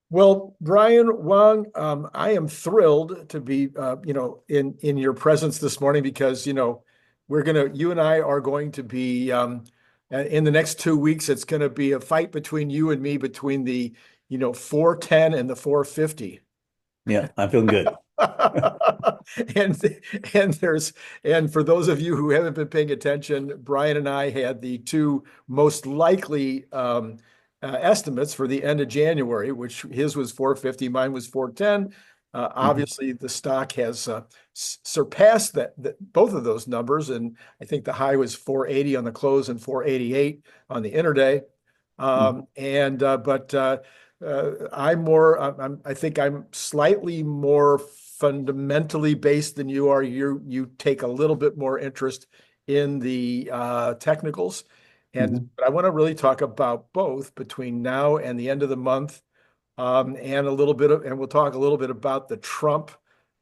Well, Brian Wang, I am thrilled to be, in your presence this morning because, you and I are going to be, in the next 2 weeks, it's going to be a fight between you and me between the, 410 and the 450. Yeah, I'm feeling good. And and there's and for those of you who haven't been paying attention, Brian and I had the two most likely estimates for the end of January, which his was 450, mine was 410. Mhm. Obviously, the stock has surpassed that both of those numbers, and I think the high was 480 on the close and 488 on the intraday. Mhm. And but I'm more. I think I'm slightly more fundamentally based than you are. You take a little bit more interest in the technicals, and Mhm. but I want to really talk about both between now and the end of the month, and we'll talk a little bit about the Trump.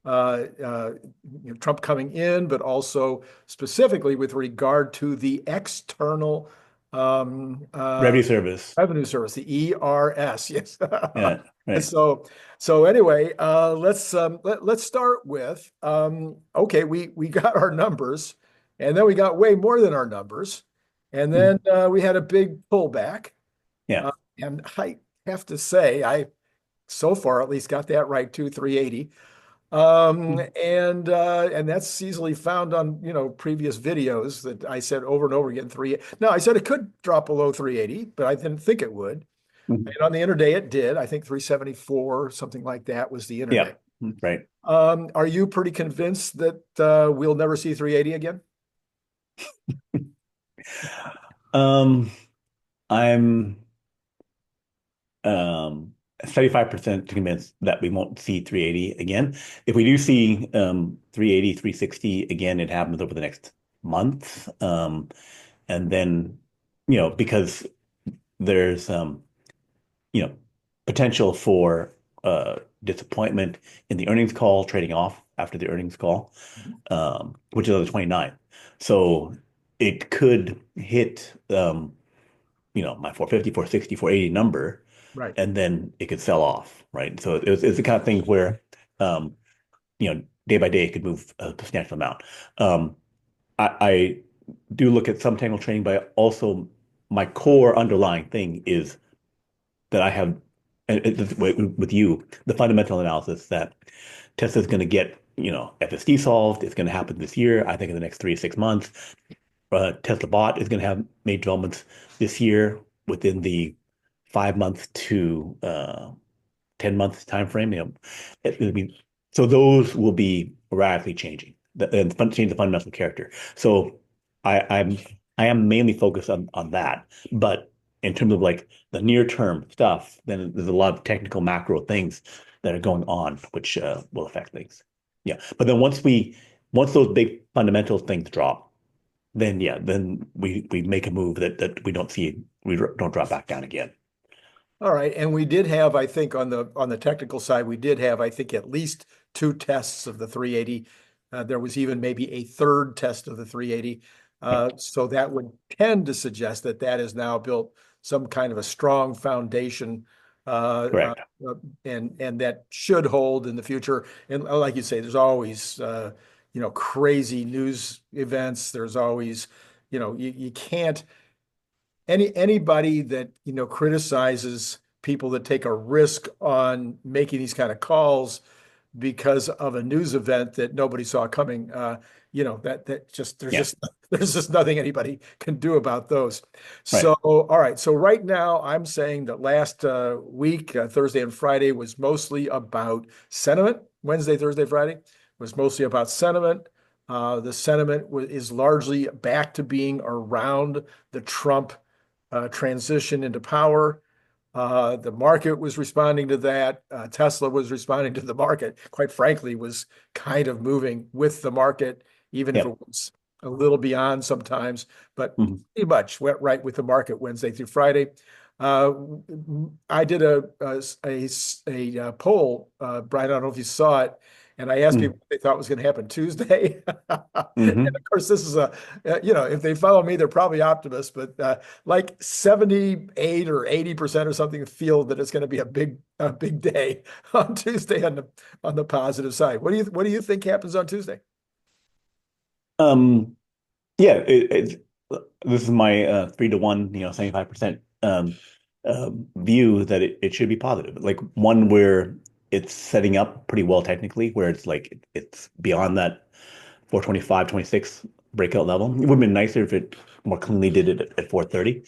Trump coming in, but also specifically with regard to the external um, uh, Revenue service. revenue service, the ERS. Yes. Yeah, right. So so anyway, let's start with okay, we got our numbers, and then we got way more than our numbers, and then Mhm. we had a big pullback. Yeah. Uh, and I have to say, I so far at least got that right too, 380. Mhm. And that's easily found on previous videos that I said over and over again. No, I said it could drop below 380, but I didn't think it would. Mhm. And on the intraday, it did. I think 374, something like that was the Yeah, intraday. right. Are you pretty convinced that we'll never see 380 again? Um, I'm 75% convinced that we won't see 380 again. If we do see 380, 360 again, it happens over the next month. And then, because there's you know, potential for disappointment in the earnings call, trading off after the earnings call, which is on the 29th. So it could hit, my 450, 460, 480 number, Right. and then it could sell off, right? So it's the kind of thing where, um, day by day it could move a substantial amount. I do look at some technical trading, but also my core underlying thing is that I have with you, the fundamental analysis that Tesla's going to get, FSD solved. It's going to happen this year. I think in the next 3 to 6 months. Tesla Bot is going to have made developments this year within the 5 month to 10 month time frame. It'll be, so those will be radically changing and change the fundamental character. So I, I'm I am mainly focused on that, but in terms of like the near term stuff, then there's a lot of technical macro things that are going on which will affect things. Yeah, but then once those big fundamental things drop, then yeah, then we make a move that we don't drop back down again. All right. And we did have, I think, on the technical side, we did have, I think, at least two tests of the 380. There was even maybe a third test of the 380. Right. So that would tend to suggest that that has now built some kind of a strong foundation, Correct. and that should hold in the future. And like you say, there's always crazy news events. There's always, you can't anybody that criticizes people that take a risk on making these kind of calls because of a news event that nobody saw coming. That just Yeah. there's just nothing anybody can do about those. So Right. all right, so right now I'm saying that last week, Thursday and Friday, was mostly about sentiment. Wednesday, Thursday, Friday was mostly about sentiment. The sentiment is largely back to being around the Trump transition into power. The market was responding to that. Tesla was responding to the market. Quite frankly, was kind of moving with the market, even if it Yep. was a little beyond sometimes, but Mhm. pretty much went right with the market Wednesday through Friday. Uh, I did a poll, Brian. I don't know if you saw it, And I asked Mm, people what they thought was going to happen Tuesday. And hmm of course, this is if they follow me, they're probably optimists, but like 78 or 80% or something feel that it's going to be a big day on Tuesday on the positive side. What do you think happens on Tuesday? Um, yeah, this is my 3 to 1, 75% view that it should be positive. Like one where it's setting up pretty well technically, where it's like it's beyond that 425, 26 breakout level. It would have been nicer if it more cleanly did it at 430.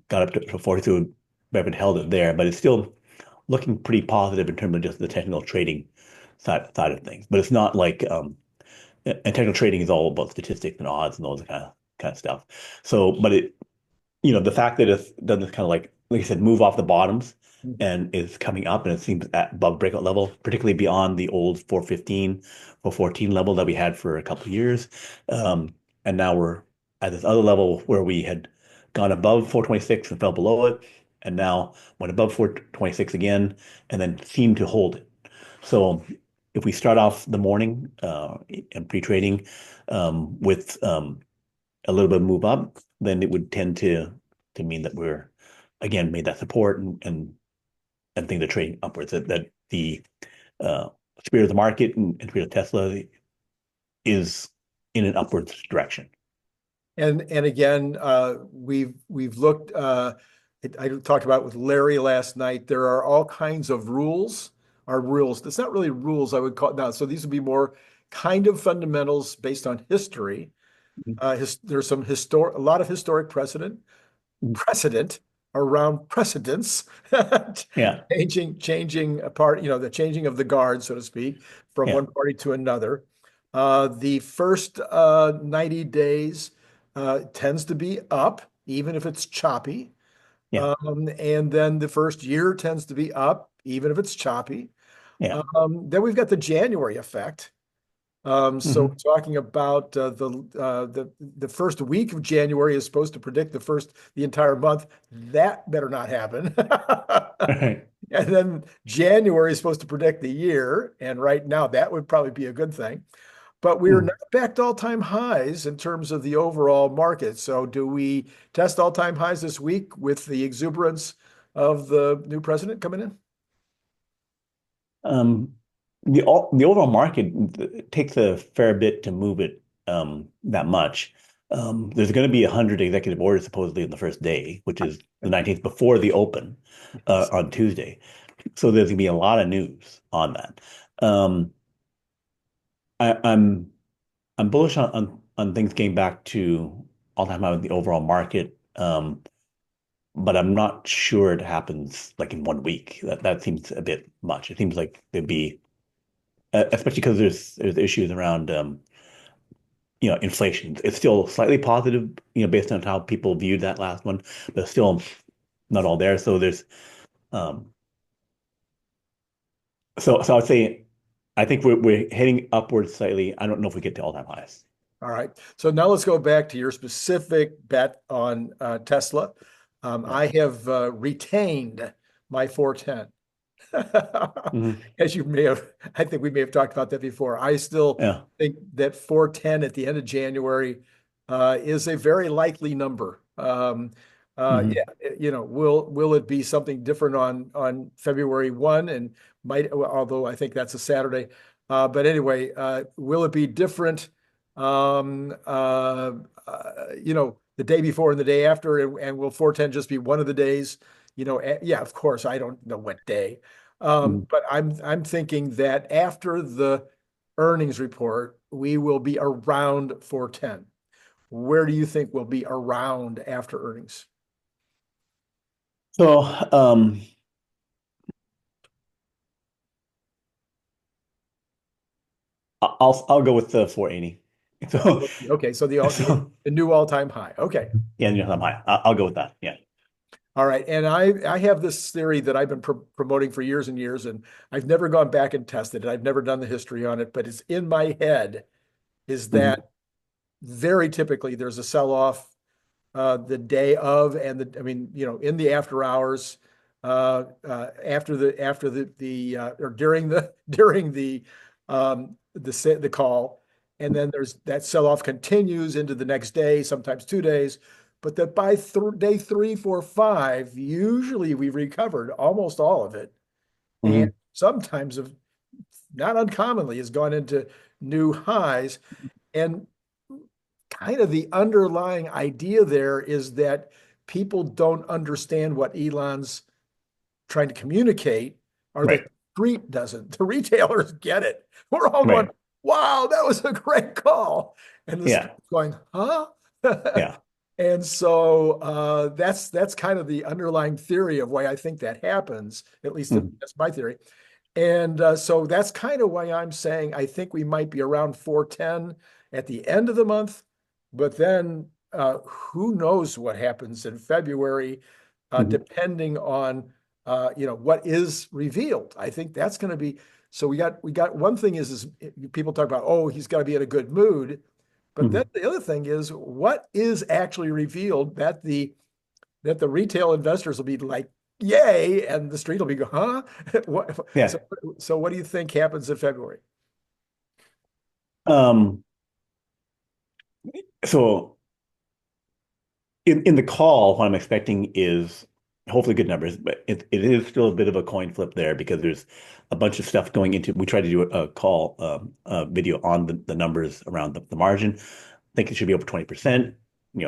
Got up to 42, Reverend held it there, but it's still looking pretty positive in terms of just the technical trading side of things. But it's not like and technical trading is all about statistics and odds and those kind of stuff. So, but the fact that it's done this kind of like I said, move off the bottoms and is coming up and it seems at above breakout level, particularly beyond the old 415, 414 level that we had for a couple of years. Um, and now we're at this other level where we had gone above 426 and fell below it, and now went above 426 again, and then seemed to hold it. So if we start off the morning and pre-trading with a little bit of move up, then it would tend to mean that we're again made that support and think the trade upwards. That the uh, spirit of the market and spirit of Tesla is in an upwards direction. And again, we've looked. I talked about it with Larry last night. There are all kinds of rules. Are rules. It's not really rules. I would call it now. So these would be more kind of fundamentals based on history. There's a lot of historic precedent around precedents, Yeah, changing apart, the changing of the guard, so to speak, from yeah, one party to another. The first 90 days tends to be up, even if it's choppy. yeah, And then the first year tends to be up, even if it's choppy. yeah. Then we've got the January effect. So Hmm. we're talking about the first week of January is supposed to predict the entire month. That better not happen. Right. And then January is supposed to predict the year, and right now that would probably be a good thing. But we're Mm. not back to all-time highs in terms of the overall market. So do we test all-time highs this week with the exuberance of the new president coming in? Um, the overall market takes a fair bit to move it that much. There's going to be 100 executive orders supposedly in the first day, which is the 19th before the open on Tuesday. So there's going to be a lot of news on that. Um, I, I'm bullish on things getting back to all-time high with the overall market, but I'm not sure it happens like in 1 week. That seems a bit much. It seems like there'd be especially because there's issues around inflation. It's still slightly positive, based on how people viewed that last one, but still not all there. So there's um so I'd say I think we're heading upwards slightly. I don't know if we get to all-time highs. All right. So now let's go back to your specific bet on Tesla. Yeah. I have retained my 410. Hmm. As I think we may have talked about that before. I still Yeah. think that 410 at the end of January is a very likely number. Hmm. Yeah, will it be something different on February 1 and although I think that's a Saturday. But anyway, will it be different the day before and the day after, and will 410 just be one of the days? Yeah, of course, I don't know what day. Hmm. But I'm thinking that after the earnings report, we will be around 410. Where do you think we'll be around after earnings? So I'll go with the 480. So Okay, so so the new all-time high. Okay. yeah, I'm high. I'll go with that. Yeah. All right. And I have this theory that I've been promoting for years and years, and I've never gone back and tested it. I've never done the history on it, but it's in my head is Hmm. that very typically there's a sell-off the day of, and I mean, in the after hours, after the or during the during the the call, and then there's that sell-off continues into the next day, sometimes 2 days, but that by day 3, 4, 5, usually we've recovered almost all of it, and Hmm. sometimes, not uncommonly, has gone into new highs. And kind of the underlying idea there is that people don't understand what Elon's trying to communicate, or Right. the street doesn't. The retailers get it. We're all going, Right. wow, that was a great call. And the Yeah. street's going, huh? Yeah. And so that's kind of the underlying theory of why I think that happens. At least Mhm. that's my theory. And so that's kind of why I'm saying I think we might be around 410 at the end of the month. But then who knows what happens in February, Mhm. depending on what is revealed. I think that's going to be so. We got one thing is people talk about, oh, he's got to be in a good mood. But then Mhm. the other thing is what is actually revealed that the retail investors will be like, yay, and the street will be go, huh? What, so, Yeah. so what do you think happens in February? Um, so in the call, what I'm expecting is hopefully good numbers, but it is still a bit of a coin flip there because there's a bunch of stuff going into. We tried to do a call video on the numbers around the margin. I think it should be over 20%.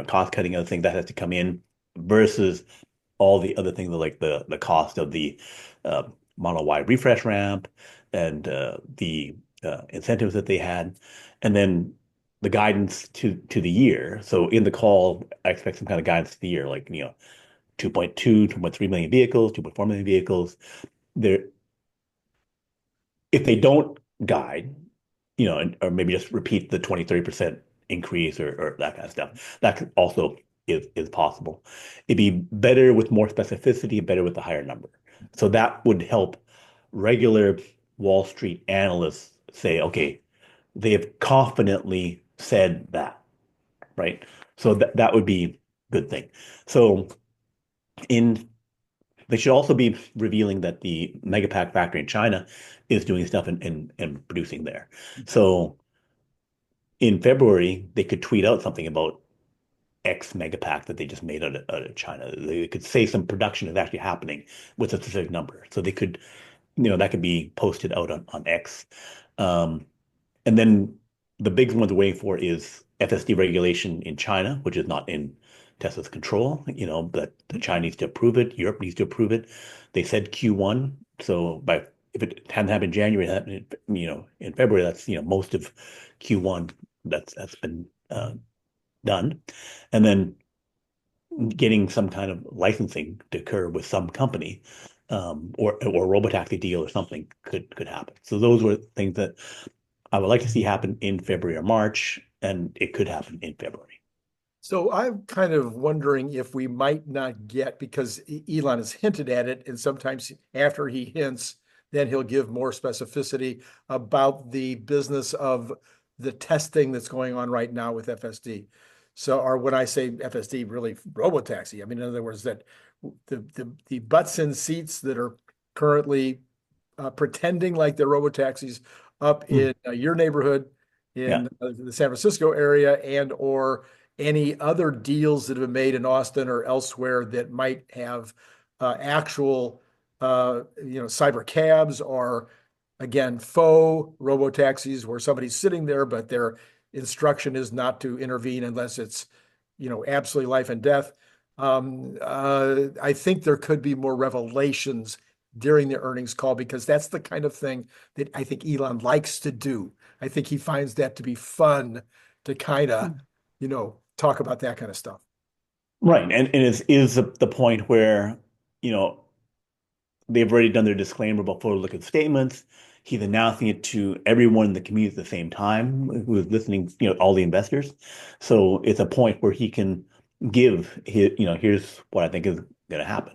Cost cutting, other things that has to come in versus all the other things like the cost of the uh, Model Y refresh ramp and the incentives that they had, and then the guidance to the year. So in the call, I expect some kind of guidance to the year, like 2.2, 2.3 million vehicles, 2.4 million vehicles. There, if they don't guide, or maybe just repeat the 20, 30% increase or that kind of stuff. That also is possible. It'd be better with more specificity, better with a higher number. So that would help regular Wall Street analysts say, okay, they have confidently said that, right? So that would be a good thing. So in they should also be revealing that the Megapack factory in China is doing stuff and producing there. So in February, they could tweet out something about X Megapack that they just made out of China. They could say some production is actually happening with a specific number. So they could, that could be posted out on X. Um, and then the big one they're waiting for is FSD regulation in China, which is not in Tesla's control, but the China needs to approve it. Europe needs to approve it. They said Q1. So if it hadn't happened in January, it happened, in February, that's, most of Q1 that's been done. And then getting some kind of licensing to occur with some company, or a robotaxi deal or something could happen. So those were things that I would like to see happen in February or March, and it could happen in February. So I'm kind of wondering if we might not get, because Elon has hinted at it, and sometimes after he hints, then he'll give more specificity about the business of the testing that's going on right now with FSD. So, or when I say FSD, really robotaxi, I mean, in other words, that the butts in seats that are currently pretending like they're robotaxis up Hmm. in your neighborhood Yeah. in the San Francisco area, and or any other deals that have been made in Austin or elsewhere that might have actual cyber cabs, or again faux robotaxis where somebody's sitting there but their instruction is not to intervene unless it's absolutely life and death. I think there could be more revelations during the earnings call, because that's the kind of thing that I think Elon likes to do. I think he finds that to be fun to kind of, talk about that kind of stuff. Right. And is the point where, you know, they've already done their disclaimer about forward-looking statements. He's announcing it to everyone in the community at the same time who is listening, all the investors. So it's a point where he can give his, here's what I think is going to happen.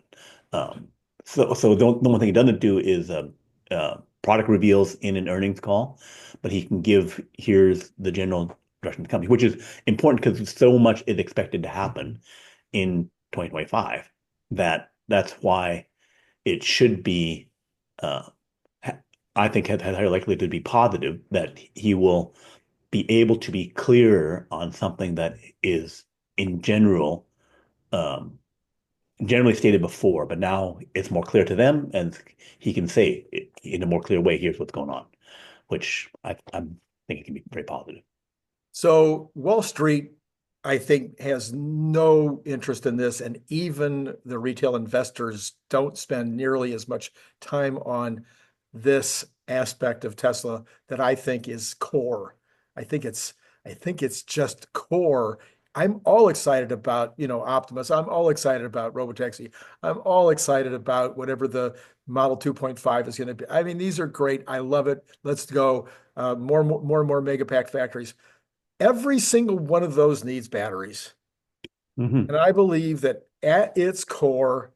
Um, so the one thing he doesn't do is product reveals in an earnings call, but he can give here's the general direction of the company, which is important because so much is expected to happen in 2025 that's why it should be uh, I think has higher likelihood to be positive, that he will be able to be clearer on something that is in um, generally stated before, but now it's more clear to them, and he can say it in a more clear way, here's what's going on, which I'm thinking can be very positive. So Wall Street, I think, has no interest in this, and even the retail investors don't spend nearly as much time on this aspect of Tesla that I think is core. I think it's I think it's just core. I'm all excited about, Optimus. I'm all excited about Robotaxi. I'm all excited about whatever the Model 2.5 is going to be. I mean, these are great. I love it. Let's go. More and more Megapack factories. Every single one of those needs batteries. Hmm. And I believe that at its core,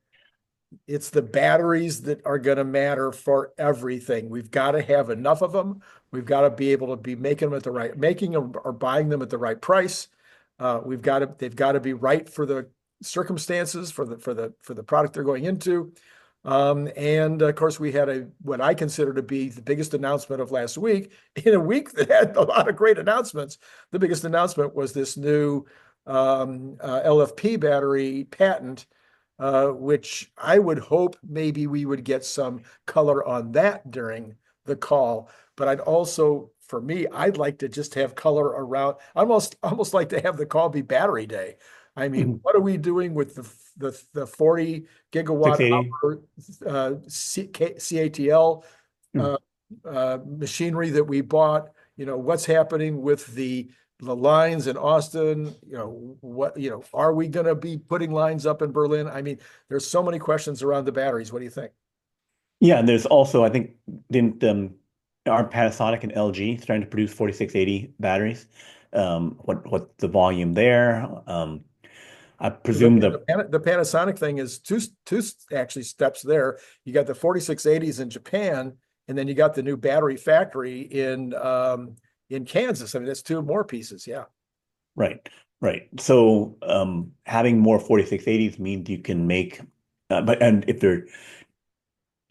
it's the batteries that are going to matter for everything. We've got to have enough of them. We've got to be able to be making them at the right, making them or buying them at the right price. They've got to be right for the circumstances, for the product they're going into. And of course, we had what I consider to be the biggest announcement of last week. In a week that had a lot of great announcements, the biggest announcement was this new LFP battery patent, which I would hope maybe we would get some color on that during the call. But I'd also, for me, I'd like to just have color around. Almost like to have the call be battery day. I mean, Hmm. what are we doing with the 40 gigawatt 680. hour CATL machinery that we bought? What's happening with the lines in Austin? Are we going to be putting lines up in Berlin? I mean, there's so many questions around the batteries. What do you think? Yeah, and there's also, I think, didn't aren't Panasonic and LG starting to produce 4680 batteries? What's the volume there? I The, presume the the Panasonic thing is two actually steps there. You got the 4680s in Japan, and then you got the new battery factory in Kansas. I mean, that's two more pieces. Yeah. right, right. So having more 4680s means you can make, and if they're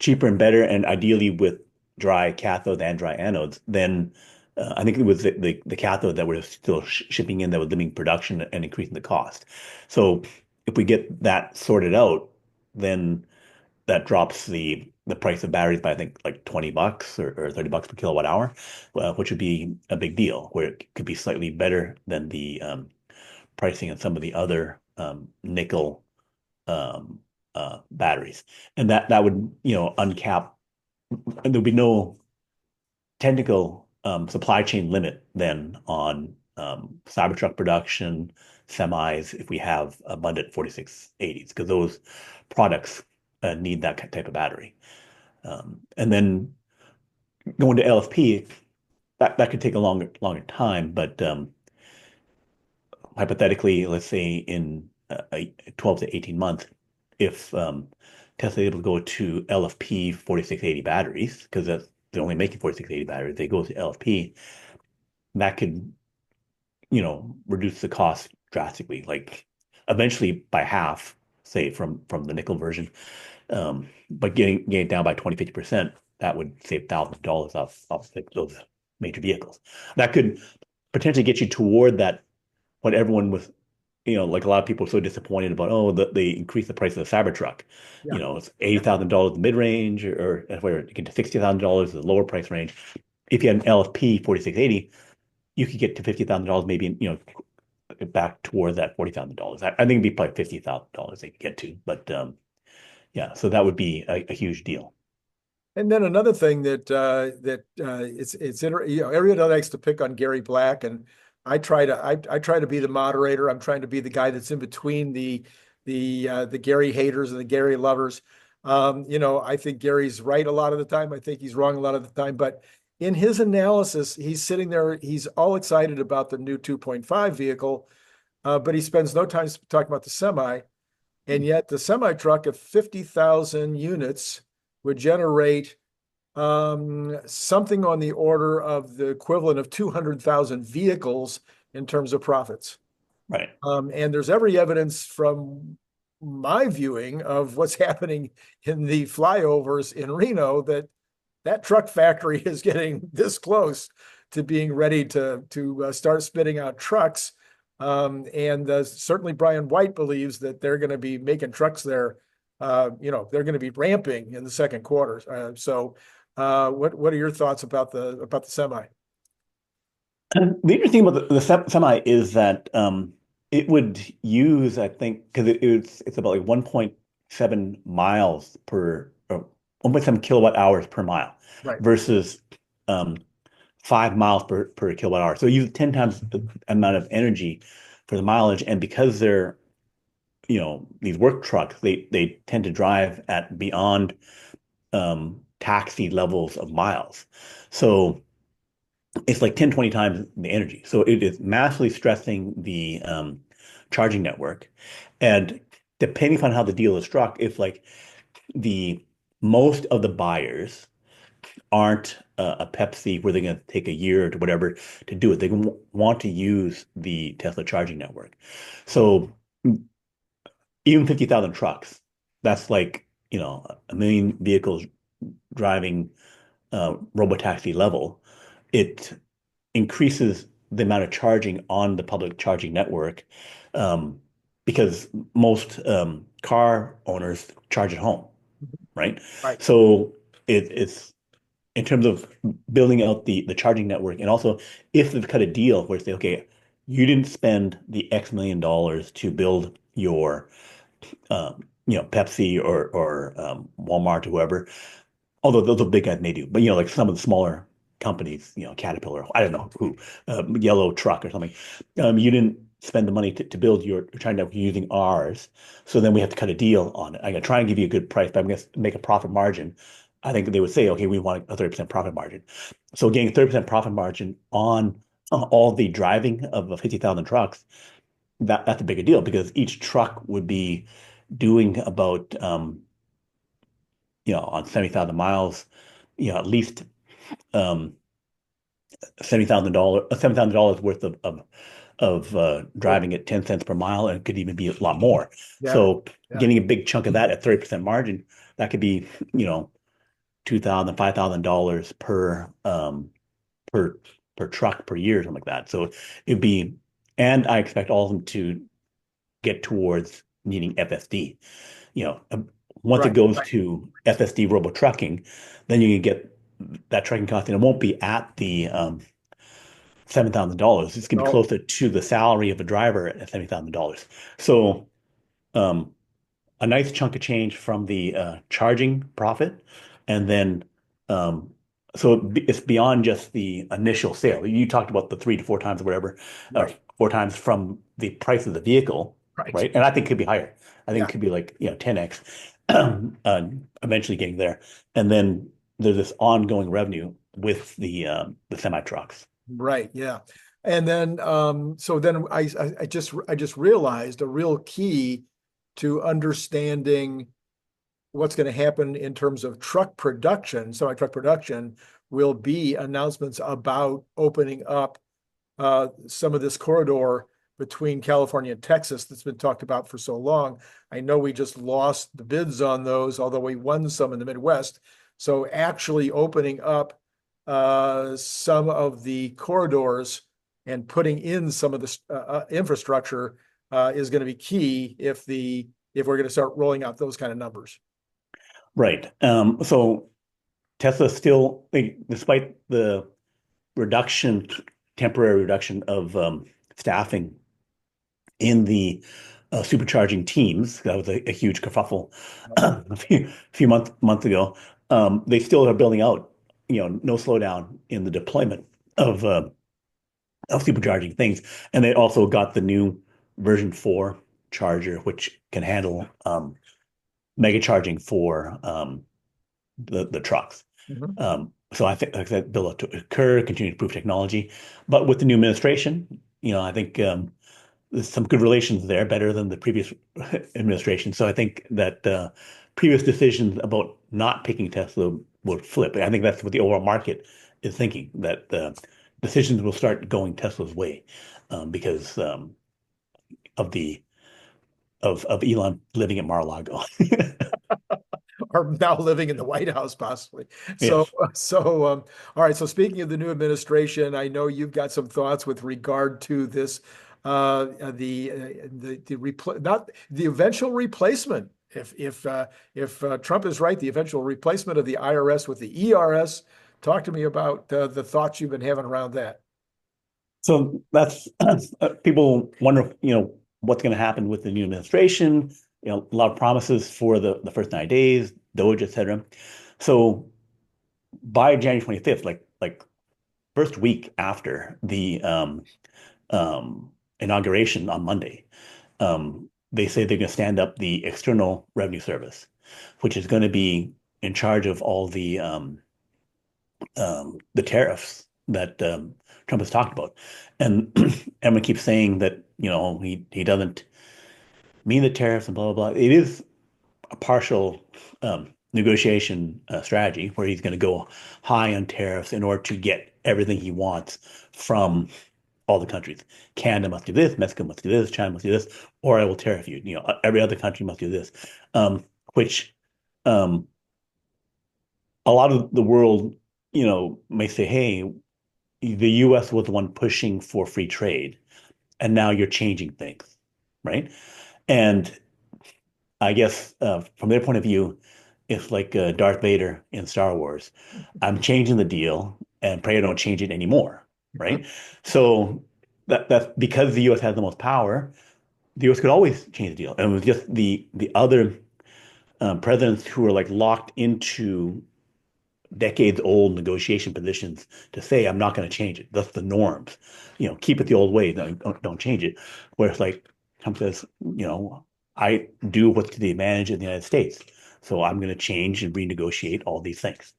cheaper and better, and ideally with dry cathodes and dry anodes, then I think it was the cathode that we're still shipping in that was limiting production and increasing the cost. So if we get that sorted out, then that drops the price of batteries by I think like $20 or $30 per kilowatt hour, which would be a big deal, where it could be slightly better than the pricing on some of the other nickel um, batteries, and that would uncap, and there'd be no technical supply chain limit then on Cybertruck production, semis, if we have abundant 4680s, because those products need that type of battery. And then going to LFP, that could take a longer time, but hypothetically, let's say in 12 to 18 months, if Tesla is able to go to LFP 4680 batteries, because they're only making 4680 batteries, they go to LFP, that could, reduce the cost drastically, like eventually by half, say from the nickel version. But getting it down by 20, 50%, that would save thousands of dollars off those major vehicles. That could potentially get you toward that, what everyone was, like a lot of people are so disappointed about, oh, they increased the price of the Cybertruck. Yeah. It's $80,000 the mid-range, or where you get to $60,000 the lower price range. If you had an LFP 4680, you could get to $50,000 maybe, back toward that $40,000. I think it'd be probably $50,000 they could get to, but yeah, so that would be a huge deal. And then another thing everybody likes to pick on Gary Black, and I try to be the moderator. I'm trying to be the guy that's in between the Gary haters and the Gary lovers. I think Gary's right a lot of the time. I think he's wrong a lot of the time. But in his analysis, he's sitting there. He's all excited about the new 2.5 vehicle, but he spends no time talking about the semi. And yet the semi truck of 50,000 units would generate something on the order of the equivalent of 200,000 vehicles in terms of profits. Right. And there's every evidence from my viewing of what's happening in the flyovers in Reno that that truck factory is getting this close to being ready to start spitting out trucks. And certainly Brian White believes that they're going to be making trucks there. They're going to be ramping in the second quarter. What are your thoughts about the semi? The interesting thing about the semi is that it would use, I think, because it's about like 1.7 miles per, or 1.7 kilowatt hours per mile Right. versus 5 miles per kilowatt hour. So you use 10 times the amount of energy for the mileage. And because they're, these work trucks, they tend to drive at beyond taxi levels of miles. So it's like 10, 20 times the energy. So it is massively stressing the charging network. And depending upon how the deal is struck, if like the most of the buyers aren't a Pepsi where they're going to take a year or whatever to do it, they want to use the Tesla charging network. So even 50,000 trucks, that's like, 1 million vehicles driving robotaxi level. It increases the amount of charging on the public charging network, um, because most car owners charge at home, right? Right. So it's in terms of building out the charging network, and also if they've cut a deal where they say, okay, you didn't spend the X million dollars to build your Pepsi or Walmart or whoever, although those are big guys may do, but like some of the smaller companies, Caterpillar, I don't know who, Yellow Truck or something, you didn't spend the money to build your China using ours, so then we have to cut a deal on it. I'm gonna try and give you a good price, but I'm gonna make a profit margin. I think they would say, okay, we want a 30% profit margin. So getting 30% profit margin on all the driving of 50,000 trucks, that's a bigger deal because each truck would be doing about on 70,000 miles, at least um, $70,000 worth of Oh, driving at 10 cents per mile, and it could even be a lot more. yeah. So Yeah. getting a big chunk of that at 30% margin, that could be, $2,000, $5,000 per per truck per year, something like that. So it'd be, and I expect all of them to get towards needing FSD. You know, once it Right. goes to FSD robo trucking, then you can get that trucking cost, and it won't be at the $7,000. It's going to be Oh, closer to the salary of a driver at $70,000. So, um, a nice chunk of change from the charging profit, and then um, so it's beyond just the initial sale. You talked about the 3 to 4 times or whatever, right. 4 times from the price of the vehicle, Right. right? And I think it could be higher. I think Yeah. it could be like 10x, eventually getting there. And then there's this ongoing revenue with the semi trucks. Right. Yeah. And then so then I just realized a real key to understanding what's going to happen in terms of truck production, semi-truck production, will be announcements about opening up some of this corridor between California and Texas that's been talked about for so long. I know we just lost the bids on those, although we won some in the Midwest. So actually opening up some of the corridors and putting in some of the infrastructure is going to be key if we're going to start rolling out those kind of numbers. Right. So Tesla still, despite the reduction, temporary reduction of staffing in the supercharging teams, that was a huge kerfuffle a few months ago. They still are building out, no slowdown in the deployment of supercharging things, and they also got the new version 4 charger, which can handle mega charging for the trucks. Mhm. So I think, like I said, build up to occur, continue to improve technology. But with the new administration, I think there's some good relations there, better than the previous administration. So I think that previous decisions about not picking Tesla will flip. I think that's what the overall market is thinking, that decisions will start going Tesla's way because of Elon living at Mar-a-Lago. are now living in the White House, possibly. So, Yes. all right. So, speaking of the new administration, I know you've got some thoughts with regard to this, not the eventual replacement. If Trump is right, the eventual replacement of the IRS with the ERS. Talk to me about the thoughts you've been having around that. So that's people wonder, what's going to happen with the new administration. A lot of promises for the first 9 days, Doge, et cetera. So by January 25th, like first week after the inauguration on Monday, they say they're going to stand up the External Revenue Service, which is going to be in charge of all the tariffs that Trump has talked about. And everyone keeps saying that, he doesn't mean the tariffs and blah, blah, blah. It is a partial negotiation strategy where he's going to go high on tariffs in order to get everything he wants from all the countries. Canada must do this, Mexico must do this, China must do this, or I will tariff you. Every other country must do this, which um, a lot of the world, may say, hey, the US was the one pushing for free trade, and now you're changing things, right? And I guess from their point of view, it's like Darth Vader in Star Wars. I'm changing the deal, and pray I don't change it anymore, right? So that's because the U.S. has the most power. The U.S. could always change the deal, and it was just the other presidents who were like locked into decades-old negotiation positions to say, I'm not going to change it. That's the norms. Keep it the old way. Don't change it. Where it's like Trump says, I do what's to the advantage of the United States. So I'm going to change and renegotiate all these things.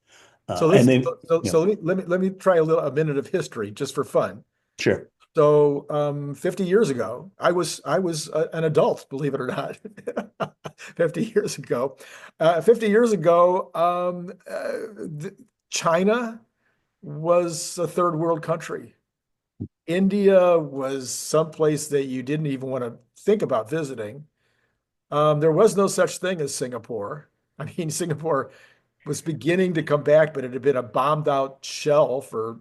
So And this, then, so let me try a minute of history just for fun. sure. So 50 years ago, I was an adult, believe it or not. 50 years ago, 50 years ago, China was a third world country. India was someplace that you didn't even want to think about visiting. There was no such thing as Singapore. I mean, Singapore was beginning to come back, but it had been a bombed out shell for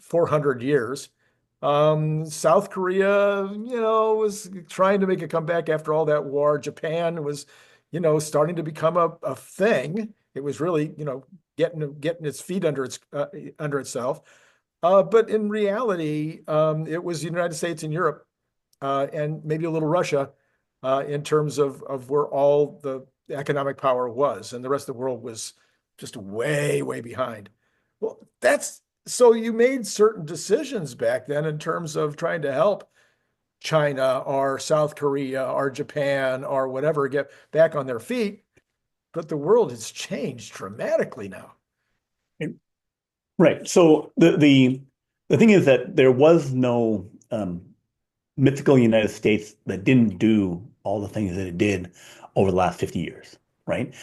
400 years. South Korea, was trying to make a comeback after all that war. Japan was, starting to become a thing. It was really, getting its feet under itself. But in reality, it was the United States and Europe, and maybe a little Russia, in terms of where all the economic power was, and the rest of the world was just way, way behind. Well, that's so you made certain decisions back then in terms of trying to help China or South Korea or Japan or whatever get back on their feet, but the world has changed dramatically now. Right. So the thing is that there was no mythical United States that didn't do all the things that it did over the last 50 years, right?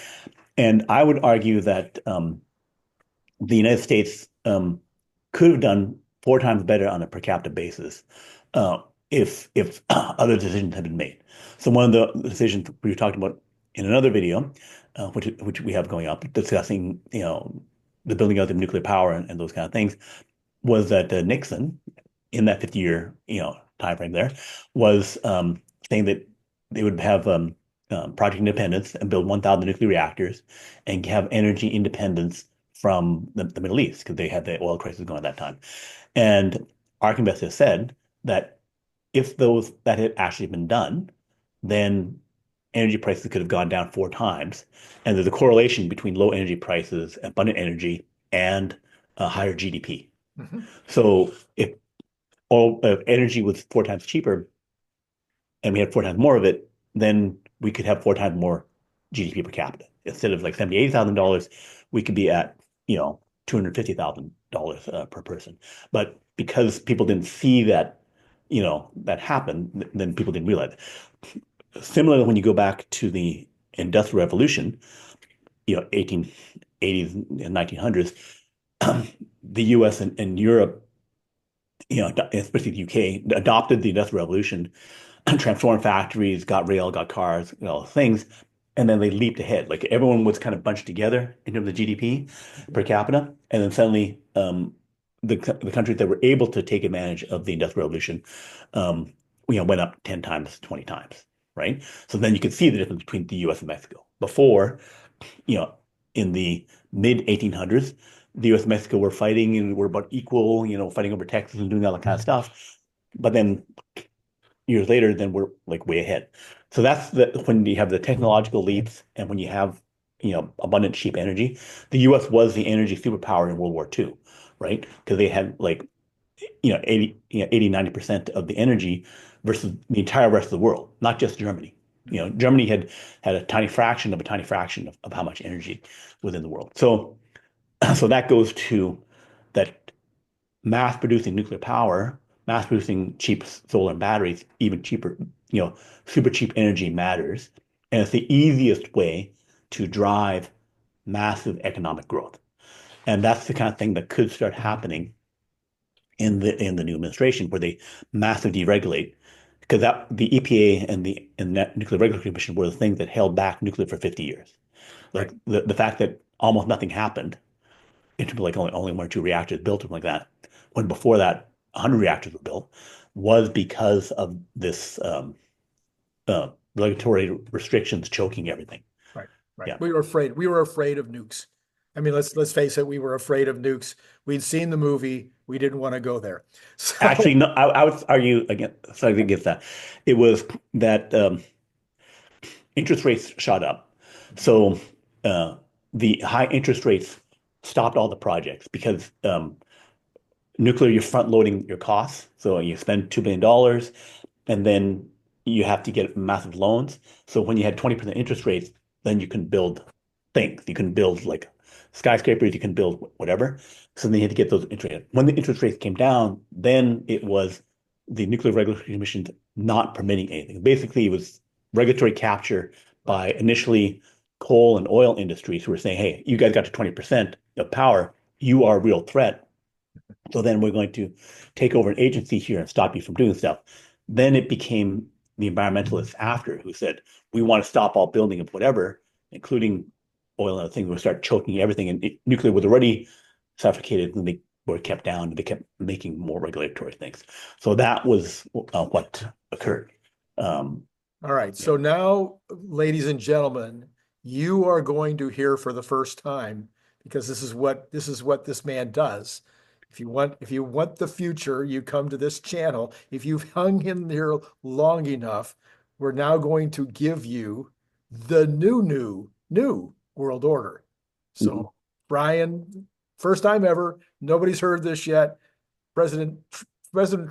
And I would argue that the United States could have done 4 times better on a per capita basis uh, if other decisions had been made. So one of the decisions we talked about in another video, which we have going up, discussing the building of the nuclear power and those kind of things, was that Nixon, in that 50-year time frame there, was saying that they would have project independence and build 1,000 nuclear reactors and have energy independence from the Middle East because they had the oil crisis going at that time. And ARK Invest said that if that had actually been done, then energy prices could have gone down 4 times. And there's a correlation between low energy prices, abundant energy, and higher GDP. Mm-hmm. So if all energy was 4 times cheaper and we had 4 times more of it, then we could have 4 times more GDP per capita. Instead of like $70,000, $80,000, we could be at, $250,000 per person. But because people didn't see that, that happen, then people didn't realize it. Similarly, when you go back to the Industrial Revolution, 1880s and 1900s, the US and Europe, especially the UK, adopted the Industrial Revolution, transformed factories, got rail, got cars, all things. and then they leaped ahead. Like everyone was kind of bunched together in terms of GDP per capita, and then suddenly the countries that were able to take advantage of the Industrial Revolution, um, went up 10 times, 20 times, right? So then you could see the difference between the U.S. and Mexico. Before, in the mid 1800s, the U.S. and Mexico were fighting and were about equal, fighting over Texas and doing all that kind of stuff. But then years later, then we're like way ahead. So that's when you have the technological leaps and when you have, abundant cheap energy. The US was the energy superpower in World War II, right? Because they had like, 90% of the energy versus the entire rest of the world, not just Germany. Germany had a tiny fraction of a tiny fraction of how much energy within the world. So, so that goes to that mass producing nuclear power, mass producing cheap solar and batteries, even cheaper, super cheap energy matters. And it's the easiest way to drive massive economic growth. And that's the kind of thing that could start happening in the new administration where they massively deregulate. Because that the EPA and that Nuclear Regulatory Commission were the things that held back nuclear for 50 years. Like the fact that almost nothing happened in terms of like only one or two reactors built, something like that, when before that 100 reactors were built, was because of this regulatory restrictions choking everything. Right, right. Yeah. We were afraid. We were afraid of nukes. I mean, let's face it. We were afraid of nukes. We'd seen the movie. We didn't want to go there. So, Actually, no, I would argue against that. It was that interest rates shot up. So the high interest rates stopped all the projects because nuclear, you're front loading your costs. So you spend $2 billion and then you have to get massive loans. So when you had 20% interest rates, then you can build things. You can build like skyscrapers, you can build whatever. So then you had to get those interest rates. When the interest rates came down, then it was the Nuclear Regulatory Commission not permitting anything. Basically, it was regulatory capture by initially coal and oil industries who were saying, hey, you guys got to 20% of power. You are a real threat. So then we're going to take over an agency here and stop you from doing stuff. Then it became the environmentalists after who said, we want to stop all building of whatever, including oil and other things. We'll start choking everything. And nuclear was already suffocated and they were kept down and they kept making more regulatory things. So that was what occurred. all right. So now, ladies and gentlemen, you are going to hear for the first time because this is what this man does. If you want the future, you come to this channel. If you've hung in there long enough, we're now going to give you the new world order. So, Brian, first time ever, nobody's heard this yet. President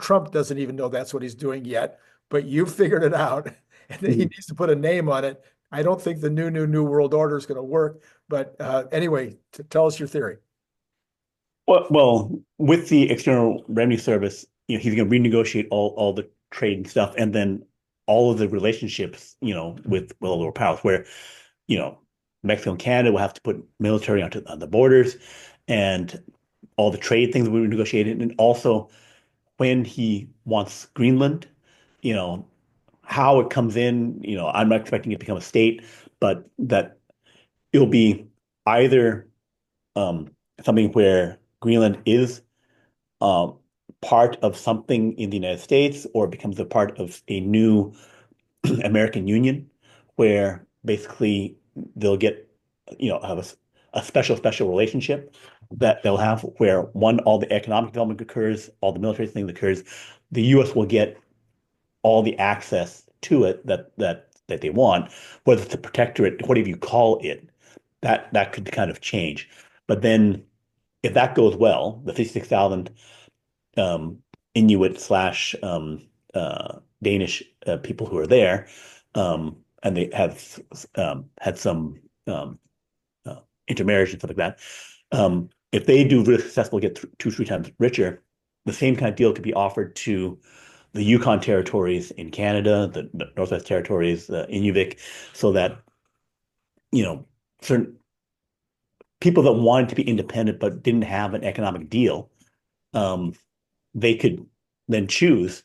Trump doesn't even know that's what he's doing yet, but you figured it out, and he needs to put a name on it. I don't think the new world order is going to work, but anyway, tell us your theory. Well, with the External Revenue Service, he's going to renegotiate all the trade and stuff, and then all of the relationships, with all the powers, where, Mexico and Canada will have to put military on the borders, and all the trade things will be negotiated, and also when he wants Greenland, you know, how it comes in, I'm not expecting it to become a state, but that it'll be either something where Greenland is uh, part of something in the United States or becomes a part of a new American Union where basically they'll get, have a special relationship that they'll have where one, all the economic development occurs, all the military thing occurs. The US will get all the access to it that they want, whether it's a protectorate, whatever you call it, that could kind of change. But then if that goes well, the 56,000 Inuit slash Danish people who are there, and they have had some intermarriage and stuff like that. If they do really successful, get 2, 3 times richer, the same kind of deal could be offered to the Yukon territories in Canada, the Northwest Territories, the Inuvik, so that certain people that wanted to be independent but didn't have an economic deal, they could then choose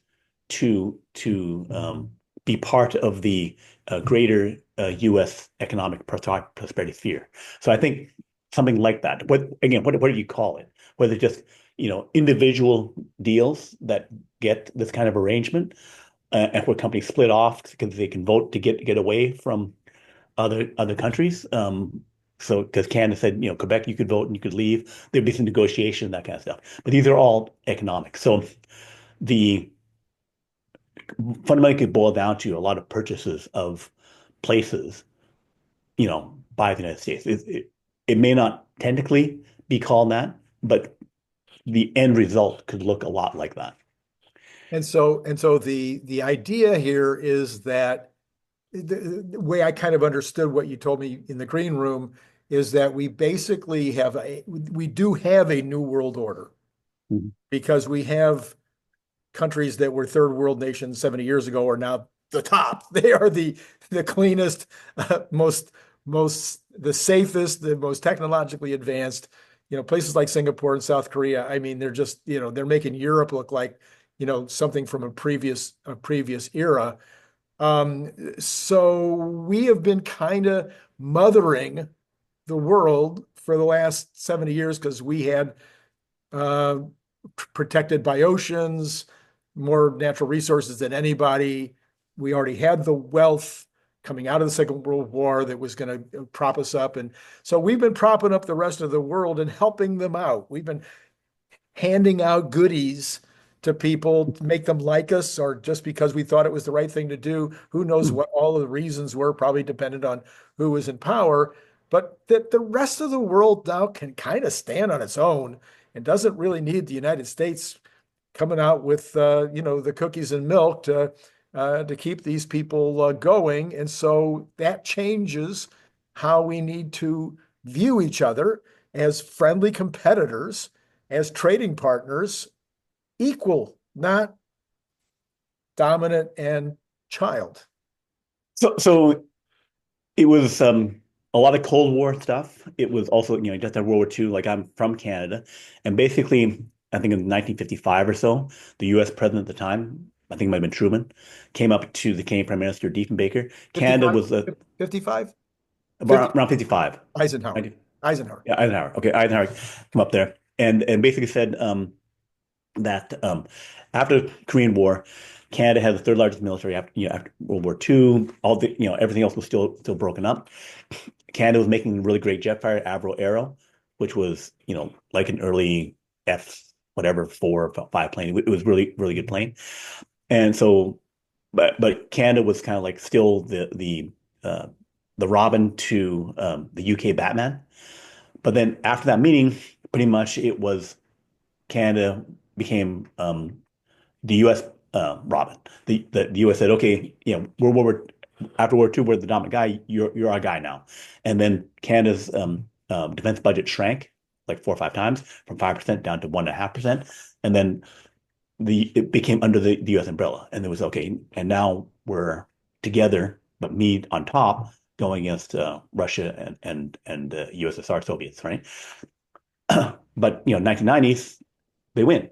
to be part of the greater U.S. economic prosperity sphere. So I think something like that. What do you call it? Whether it's just individual deals that get this kind of arrangement, and where companies split off because they can vote to get away from other countries. So because Canada said, Quebec, you could vote and you could leave. There'd be some negotiation, that kind of stuff. But these are all economic. So the fundamentally could boil down to a lot of purchases of places, by the United States. It may not technically be called that, but the end result could look a lot like that. And so the idea here is that the way I kind of understood what you told me in the green room is that we basically we do have a new world order Mhm. because we have countries that were third world nations 70 years ago are now the top. They are the cleanest, the safest, the most technologically advanced. Places like Singapore and South Korea. I mean, they're just they're making Europe look like something from a previous era. So we have been kind of mothering the world for the last 70 years because we had uh, protected by oceans, more natural resources than anybody. We already had the wealth coming out of the Second World War that was going to prop us up. And so we've been propping up the rest of the world and helping them out. We've been handing out goodies to people to make them like us or just because we thought it was the right thing to do. Who knows what all of the reasons were, probably depended on who was in power. But that the rest of the world now can kind of stand on its own and doesn't really need the United States coming out with the cookies and milk to keep these people going. And so that changes how we need to view each other as friendly competitors, as trading partners, equal, not dominant and child. So it was a lot of Cold War stuff. It was also, just at World War II. Like, I'm from Canada, and basically, I think in 1955 or so, the U.S. president at the time, I think it might have been Truman, came up to the Canadian Prime Minister Diefenbaker. Canada 55, was 55, 50, around 55. Eisenhower, Right? Eisenhower. Yeah, Eisenhower. Okay, Eisenhower come up there and basically said that after the Korean War, Canada had the third largest military after World War II. All the everything else was still broken up. Canada was making really great jet fighter Avro Arrow, which was like an early F whatever 4 or 5 plane. It was really good plane. And so, but Canada was kind of like still the Robin to the UK Batman. But then after that meeting, pretty much it was Canada became the U.S. Robin. The U.S. said, okay, after World War II, we're the dominant guy. You're our guy now. And then Canada's defense budget shrank like 4 or 5 times, from 5% down to 1.5%, and then it became under the U.S. umbrella. And it was okay. And now we're together, but me on top, going against Russia and USSR Soviets, right? But 1990s, they win.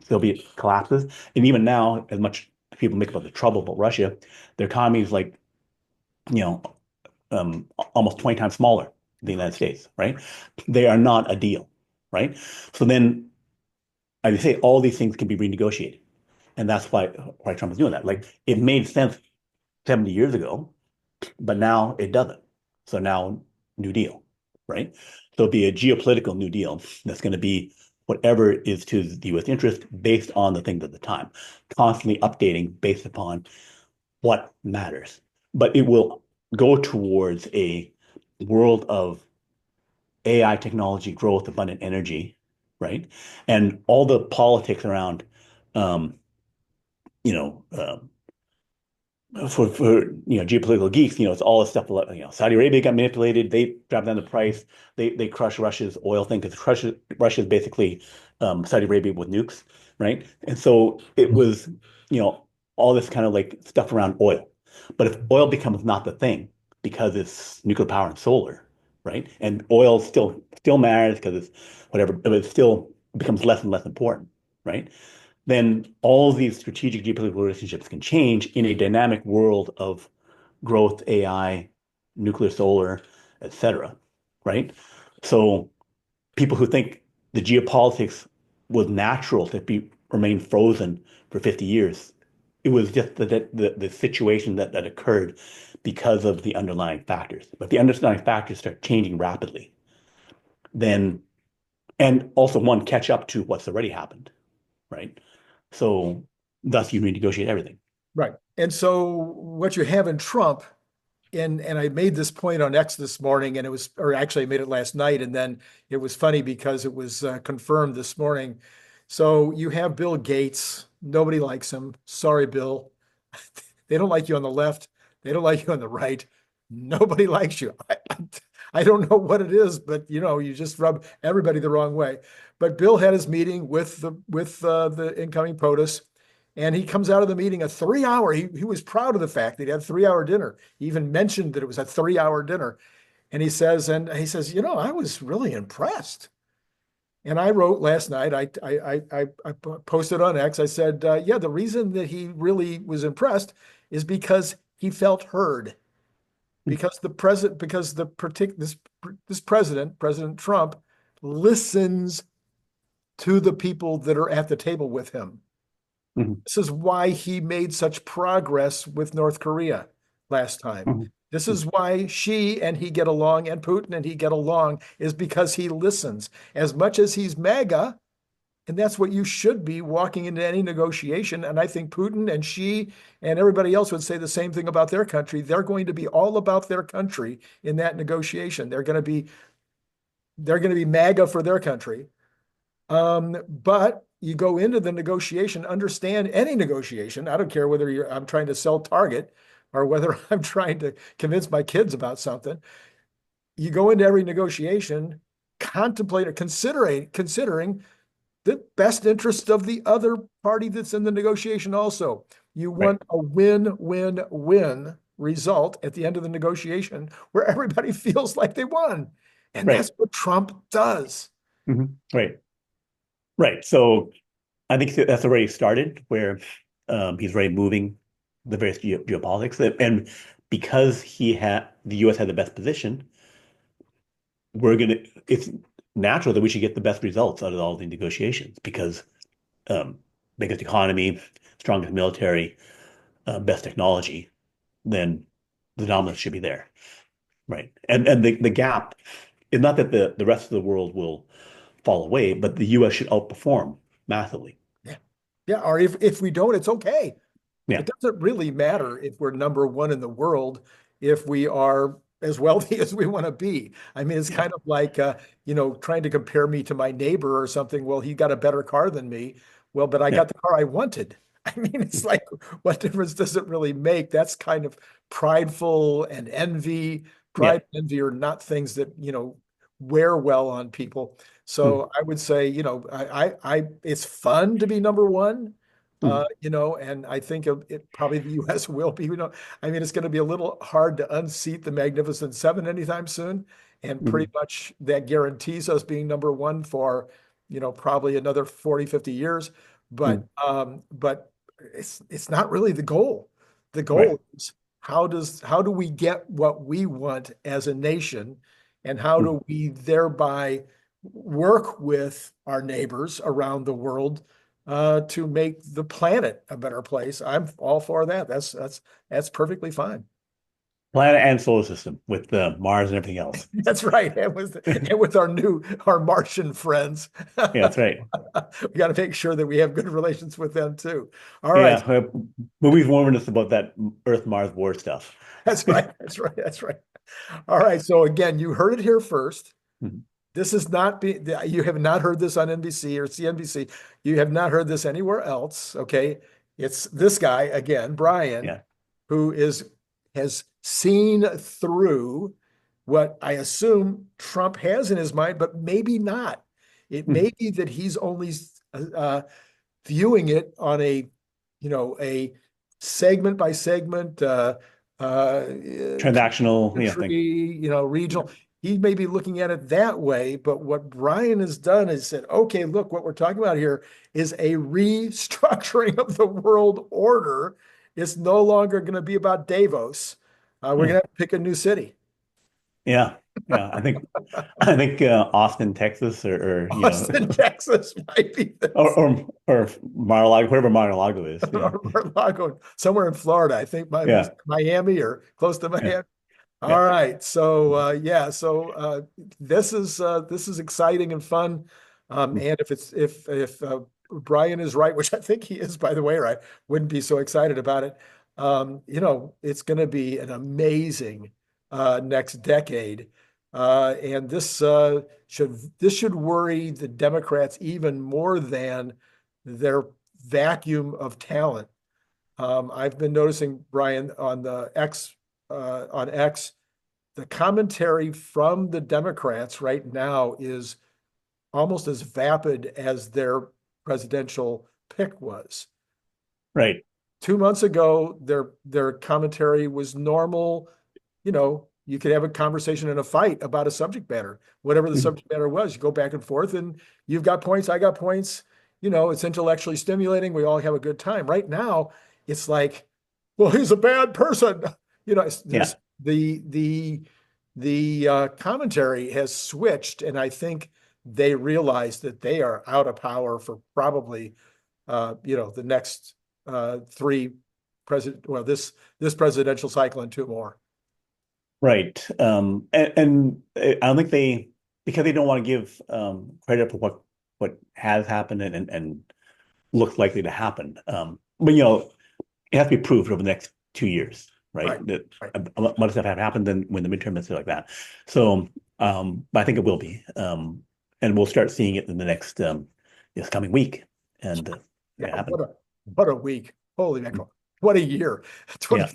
Soviet collapses, and even now, as much as people make about the trouble about Russia, their economy is like you know almost 20 times smaller than the United States, right? They are not a deal, right? So then, as I say, all these things can be renegotiated, and that's why Trump is doing that. Like, it made sense 70 years ago, but now it doesn't. So now, New Deal, right? So it'll be a geopolitical New Deal that's going to be whatever is to the U.S. interest based on the things at the time, constantly updating based upon what matters. But it will go towards a world of AI technology growth, abundant energy, right? And all the politics around, um, you know, um, for geopolitical geeks, it's all this stuff. Saudi Arabia got manipulated. They dropped down the price. They crushed Russia's oil thing because Russia's basically Saudi Arabia with nukes, right? And so it was all this kind of like stuff around oil. But if oil becomes not the thing because it's nuclear power and solar, right? And oil still matters because it's whatever, but it still becomes less and less important, right? Then all of these strategic geopolitical relationships can change in a dynamic world of growth, AI, nuclear, solar, etc. Right? So people who think the geopolitics was natural to remain frozen for 50 years, it was just the situation that occurred because of the underlying factors. But the underlying factors start changing rapidly, then and also one catch up to what's already happened, right? So thus you renegotiate everything. Right. And so what you have in Trump, and I made this point on X this morning, and it was, or actually I made it last night, and then it was funny because it was confirmed this morning. So you have Bill Gates. Nobody likes him. Sorry, Bill. They don't like you on the left. They don't like you on the right. Nobody likes you. I don't know what it is, but you just rub everybody the wrong way. But Bill had his meeting with the incoming POTUS, and he comes out of the meeting a 3 hour. He was proud of the fact that he had a 3 hour dinner. He even mentioned that it was a 3 hour dinner. And he says, I was really impressed. And I wrote last night, I posted on X, I said, yeah, the reason that he really was impressed is because he felt heard. Because this president, President Trump, listens to the people that are at the table with him. Mm-hmm. This is why he made such progress with North Korea last time. Mm-hmm. This is why Xi and he get along, and Putin and he get along, is because he listens. As much as he's MAGA, and that's what you should be walking into any negotiation. And I think Putin and Xi and everybody else would say the same thing about their country. They're going to be all about their country in that negotiation. They're going to be MAGA for their country. But you go into the negotiation, understand any negotiation. I don't care whether I'm trying to sell Target or whether I'm trying to convince my kids about something. You go into every negotiation, contemplate or considering the best interest of the other party that's in the negotiation also. You want a win-win-win result at the end of the negotiation where everybody feels like they won. And that's what Trump does. Mm-hmm. Right. Right. So I think that's already started where he's already moving the various geopolitics. And because the US had the best position, it's natural that we should get the best results out of all the negotiations because biggest economy, strongest military, best technology, then the dominance should be there. Right. And the gap is not that the rest of the world will fall away, but the US should outperform massively. Yeah. Yeah. Or if we don't, it's okay. Yeah. It doesn't really matter if we're number one in the world if we are as wealthy as we want to be. I mean, it's kind of like, trying to compare me to my neighbor or something. Well, he got a better car than me. Well, but I got the car I wanted. I mean, it's like, what difference does it really make? That's kind of prideful and envy. Pride and envy are not things that, wear well on people. So I would say, it's fun to be number one. And I think it probably the U.S. will be. I mean, it's going to be a little hard to unseat the Magnificent Seven anytime soon, and pretty much that guarantees us being number one for, probably another 40, 50 years. But it's not really the goal. The goal is how do we get what we want as a nation, and how do we thereby work with our neighbors around the world to make the planet a better place. I'm all for that. That's perfectly fine. Planet and solar system with Mars and everything else. That's right. And with our Martian friends. Yeah, that's right. We got to make sure that we have good relations with them too. All right. Movies warning us about that Earth-Mars war stuff. That's right. That's right. That's right. All right. So again, you heard it here first. This is not you have not heard this on NBC or CNBC. You have not heard this anywhere else. Okay. It's this guy again, Brian, who has seen through what I assume Trump has in his mind, but maybe not. It may be that he's only viewing it on a segment by segment, transactional, regional. He may be looking at it that way, but what Brian has done is said, okay, look, what we're talking about here is a restructuring of the world order. It's no longer going to be about Davos. We're gonna have to pick a new city. Yeah, yeah. I think Austin, Texas, or Austin, Texas might be this. or Mar-a-Lago, wherever Mar-a-Lago is. Yeah, Or Mar-a-Lago, somewhere in Florida. I think yeah, Miami or close to yeah, Miami. yeah. All right. So yeah, so this is exciting and fun. And if Brian is right, which I think he is, by the way, or I wouldn't be so excited about it. It's going to be an amazing next decade. And this should worry the Democrats even more than their vacuum of talent. I've been noticing, Brian, on X, the commentary from the Democrats right now is almost as vapid as their presidential pick was. Right. 2 months ago, their commentary was normal. You could have a conversation and a fight about a subject matter, whatever the Mhm. subject matter was. You go back and forth, and you've got points, I got points. It's intellectually stimulating. We all have a good time. Right now, it's like, well, he's a bad person. Yeah. There's the commentary has switched, and I think they realize that they are out of power for probably the next three this presidential cycle and two more. Right. And I don't think because they don't want to give credit for what has happened and looks likely to happen. But it has to be proved over the next 2 years, Right, right? That right. a lot of stuff have happened then when the midterm and stuff like that. So, but I think it will be, and we'll start seeing it in the next this coming week, and Yeah, it happened. what a week. Holy mackerel. What a year. Yeah.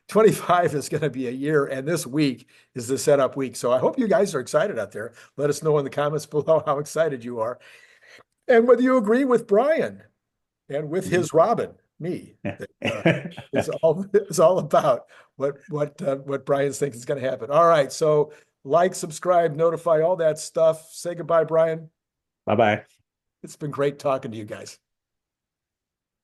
2025 is going to be a year, and this week is the setup week. So I hope you guys are excited out there. Let us know in the comments below how excited you are and whether you agree with Brian and with Mhm. his Robin, me. Yeah. It's all about what Brian thinks is going to happen. All right. So like, subscribe, notify, all that stuff. Say goodbye, Brian. Bye bye. It's been great talking to you guys.